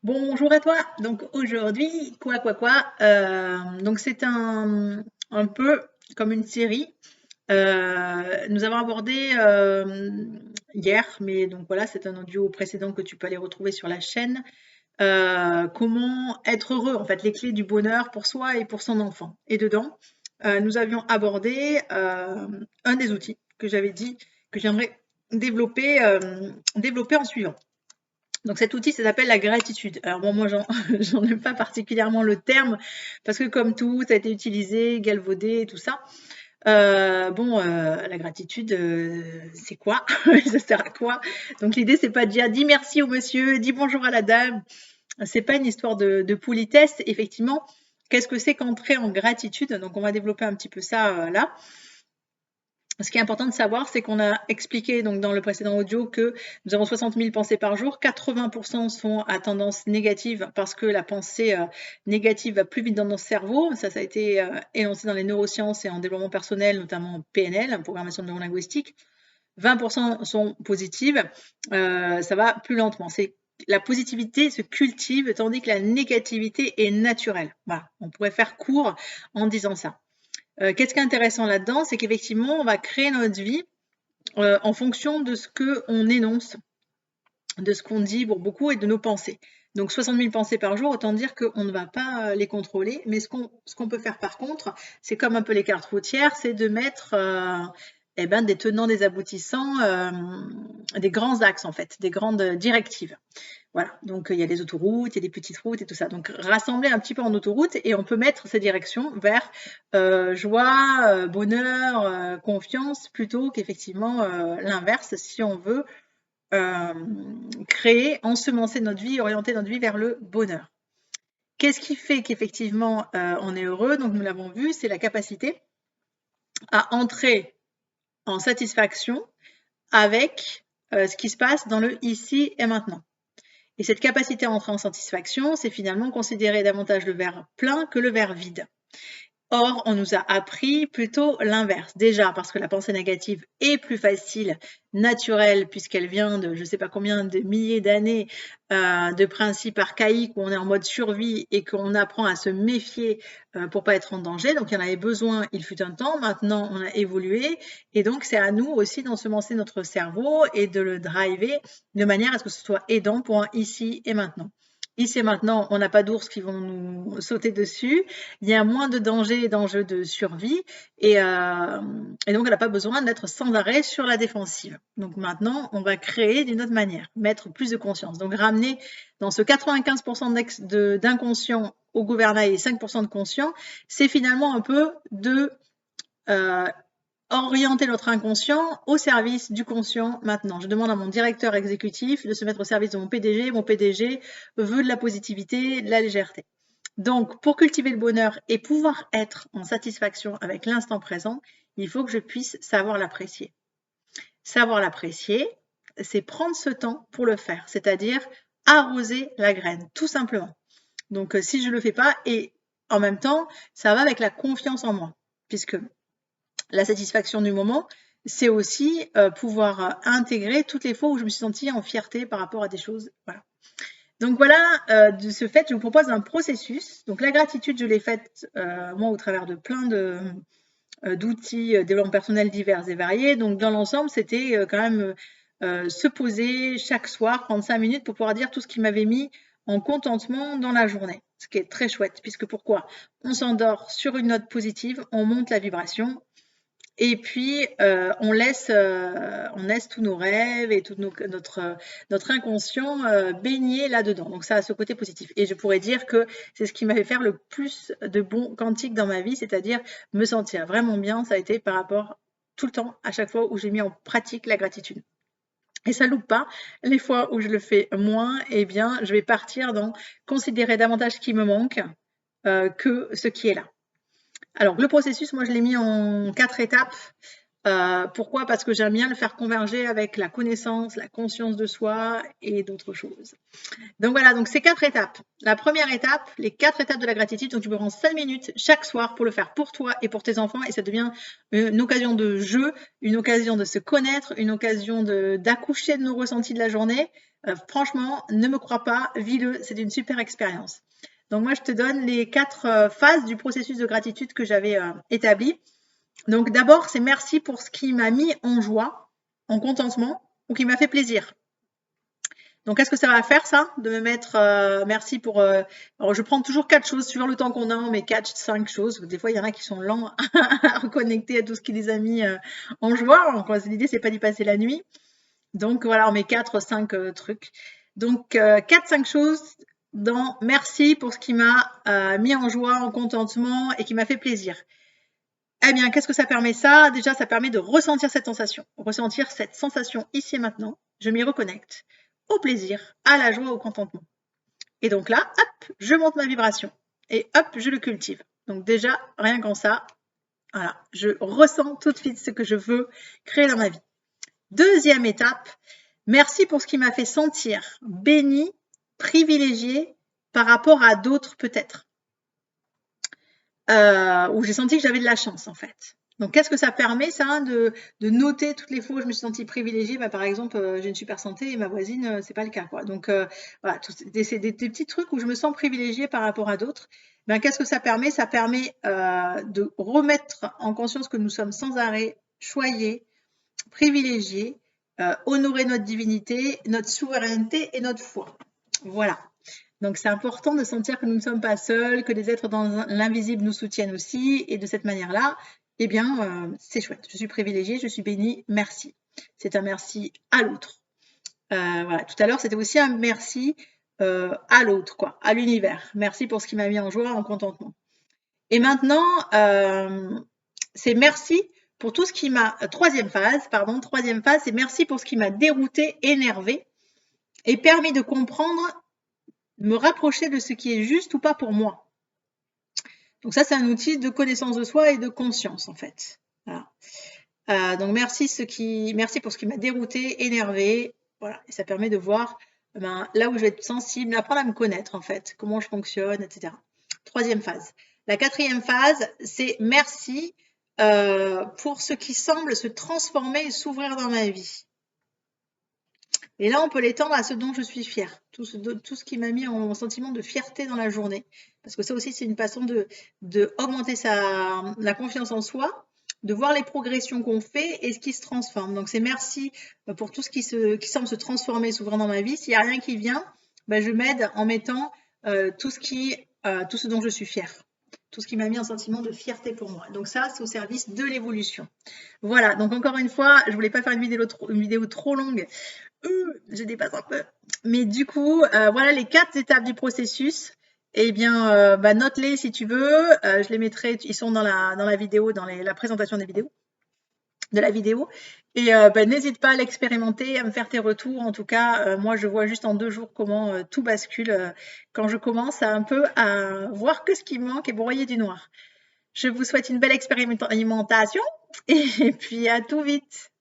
Bonjour à toi. Donc aujourd'hui, donc c'est un peu comme une série. Nous avons abordé hier, mais donc voilà, c'est un audio précédent que tu peux aller retrouver sur la chaîne. Comment être heureux, en fait, les clés du bonheur pour soi et pour son enfant. Et dedans, nous avions abordé un des outils que j'avais dit que j'aimerais développer en suivant. Donc cet outil, ça s'appelle la gratitude. Alors bon, moi, j'en aime pas particulièrement le terme, parce que comme tout, ça a été utilisé, galvaudé, tout ça. La gratitude, c'est quoi? Ça sert à quoi? Donc l'idée, c'est pas de dire dis merci au monsieur, dis bonjour à la dame. C'est pas une histoire de politesse. Effectivement, qu'est-ce que c'est qu'entrer en gratitude? Donc on va développer un petit peu ça là. Ce qui est important de savoir, c'est qu'on a expliqué donc dans le précédent audio que nous avons 60 000 pensées par jour. 80% sont à tendance négative parce que la pensée négative va plus vite dans notre cerveau. Ça a été énoncé dans les neurosciences et en développement personnel, notamment en PNL, en programmation neurolinguistique. 20% sont positives. Ça va plus lentement. La positivité se cultive tandis que la négativité est naturelle. Voilà, on pourrait faire court en disant ça. Qu'est-ce qui est intéressant là-dedans, c'est qu'effectivement, on va créer notre vie en fonction de ce qu'on énonce, de ce qu'on dit pour beaucoup et de nos pensées. Donc 60 000 pensées par jour, autant dire qu'on ne va pas les contrôler. Mais ce qu'on peut faire par contre, c'est comme un peu les cartes routières, c'est de mettre des tenants, des aboutissants, des grands axes en fait, des grandes directives. Voilà, donc il y a des autoroutes, il y a des petites routes et tout ça. Donc rassembler un petit peu en autoroute et on peut mettre ces directions vers joie, bonheur, confiance, plutôt qu'effectivement l'inverse si on veut créer, ensemencer notre vie, orienter notre vie vers le bonheur. Qu'est-ce qui fait qu'effectivement on est heureux? Donc nous l'avons vu, c'est la capacité à entrer en satisfaction avec ce qui se passe dans le ici et maintenant. Et cette capacité à entrer en satisfaction, c'est finalement considérer davantage le verre plein que le verre vide. Or, on nous a appris plutôt l'inverse. Déjà, parce que la pensée négative est plus facile, naturelle, puisqu'elle vient de je ne sais pas combien de milliers d'années de principes archaïques où on est en mode survie et qu'on apprend à se méfier pour pas être en danger. Donc, il y en avait besoin, il fut un temps. Maintenant, on a évolué. Et donc, c'est à nous aussi d'ensemencer notre cerveau et de le driver de manière à ce que ce soit aidant pour un ici et maintenant. Ici et maintenant, on n'a pas d'ours qui vont nous sauter dessus. Il y a moins de dangers et d'enjeux de survie et donc elle n'a pas besoin d'être sans arrêt sur la défensive. Donc maintenant, on va créer d'une autre manière, mettre plus de conscience. Donc ramener dans ce 95% d'inconscient au gouvernail et 5% de conscient, c'est finalement un peu de orienter notre inconscient au service du conscient maintenant. Je demande à mon directeur exécutif de se mettre au service de mon PDG. Mon PDG veut de la positivité, de la légèreté. Donc, pour cultiver le bonheur et pouvoir être en satisfaction avec l'instant présent, il faut que je puisse savoir l'apprécier. Savoir l'apprécier, c'est prendre ce temps pour le faire, c'est-à-dire arroser la graine, tout simplement. Donc, si je ne le fais pas, et en même temps, ça va avec la confiance en moi, puisque la satisfaction du moment, c'est aussi pouvoir intégrer toutes les fois où je me suis sentie en fierté par rapport à des choses. Voilà. Donc voilà, de ce fait, je vous propose un processus. Donc la gratitude, je l'ai faite moi au travers de plein d'outils développement personnel divers et variés. Donc dans l'ensemble, c'était quand même se poser chaque soir, prendre 5 minutes pour pouvoir dire tout ce qui m'avait mis en contentement dans la journée. Ce qui est très chouette, puisque pourquoi? On s'endort sur une note positive, on monte la vibration, et puis, on laisse tous nos rêves et tout notre inconscient baigner là-dedans. Donc ça a ce côté positif. Et je pourrais dire que c'est ce qui m'a fait faire le plus de bons quantiques dans ma vie, c'est-à-dire me sentir vraiment bien. Ça a été par rapport tout le temps, à chaque fois où j'ai mis en pratique la gratitude. Et ça loupe pas. Les fois où je le fais moins, eh bien, je vais partir dans considérer davantage ce qui me manque que ce qui est là. Alors, le processus, moi, je l'ai mis en 4 étapes. Pourquoi? Parce que j'aime bien le faire converger avec la connaissance, la conscience de soi et d'autres choses. Donc voilà, donc c'est 4 étapes. La première étape, les 4 étapes de la gratitude, donc tu peux prendre 5 minutes chaque soir pour le faire pour toi et pour tes enfants et ça devient une occasion de jeu, une occasion de se connaître, une occasion d'accoucher de nos ressentis de la journée. Franchement, ne me crois pas, vis-le, c'est une super expérience. Donc moi, je te donne les 4 phases du processus de gratitude que j'avais établi. Donc d'abord, c'est merci pour ce qui m'a mis en joie, en contentement ou qui m'a fait plaisir. Donc, qu'est-ce que ça va faire, ça? De me mettre merci pour. Alors, je prends toujours 4 choses, suivant le temps qu'on a, mais 4, 5 choses. Des fois, il y en a qui sont lents à reconnecter à tout ce qui les a mis en joie. Donc, l'idée, c'est pas d'y passer la nuit. Donc, voilà, on met 4, 5 trucs. Donc, 4, 5 choses dans merci pour ce qui m'a mis en joie, en contentement et qui m'a fait plaisir. Eh bien, qu'est-ce que ça permet ça? Déjà, ça permet de ressentir cette sensation ici et maintenant. Je m'y reconnecte au plaisir, à la joie, au contentement. Et donc là, hop, je monte ma vibration et hop, je le cultive. Donc déjà, rien qu'en ça, voilà, je ressens tout de suite ce que je veux créer dans ma vie. Deuxième étape, merci pour ce qui m'a fait sentir béni, privilégié par rapport à d'autres peut-être. Où j'ai senti que j'avais de la chance en fait. Donc qu'est-ce que ça permet ça de noter toutes les fois où je me suis sentie privilégiée? Bah, par exemple, j'ai une super santé et ma voisine, c'est pas le cas quoi. Donc voilà, c'est des petits trucs où je me sens privilégiée par rapport à d'autres. Ben, qu'est-ce que ça permet? Ça permet de remettre en conscience que nous sommes sans arrêt choyés, privilégiés, honorer notre divinité, notre souveraineté et notre foi. Voilà. Donc c'est important de sentir que nous ne sommes pas seuls, que les êtres dans l'invisible nous soutiennent aussi, et de cette manière-là, eh bien, c'est chouette. Je suis privilégiée, je suis bénie, merci. C'est un merci à l'autre. Voilà. Tout à l'heure, c'était aussi un merci à l'autre, quoi, à l'univers. Merci pour ce qui m'a mis en joie, en contentement. Et maintenant, c'est merci pour tout ce qui m'a. Troisième phase, c'est merci pour ce qui m'a dérouté, énervé, et permis de comprendre, me rapprocher de ce qui est juste ou pas pour moi. Donc ça, c'est un outil de connaissance de soi et de conscience, en fait. Voilà. Donc merci pour ce qui m'a dérouté, énervé. Voilà. Et ça permet de voir là où je vais être sensible, apprendre à me connaître, en fait, comment je fonctionne, etc. Troisième phase. La quatrième phase, c'est merci pour ce qui semble se transformer et s'ouvrir dans ma vie. Et là, on peut l'étendre à ce dont je suis fière, tout ce qui m'a mis en sentiment de fierté dans la journée. Parce que ça aussi, c'est une façon de augmenter la confiance en soi, de voir les progressions qu'on fait et ce qui se transforme. Donc, c'est merci pour tout ce qui semble se transformer, s'ouvrir dans ma vie. S'il n'y a rien qui vient, je m'aide en mettant tout ce dont je suis fière. Tout ce qui m'a mis un sentiment de fierté pour moi. Donc ça, c'est au service de l'évolution. Voilà, donc encore une fois, je ne voulais pas faire une vidéo trop longue. Je dépasse un peu. Mais du coup, voilà les 4 étapes du processus. Eh bien, note-les si tu veux. Je les mettrai, ils sont dans la vidéo, dans la présentation de la vidéo. Et n'hésite pas à l'expérimenter, à me faire tes retours. En tout cas, moi, je vois juste en 2 jours comment tout bascule quand je commence un peu à voir que ce qui me manque et broyer du noir. Je vous souhaite une belle expérimentation et puis à tout vite.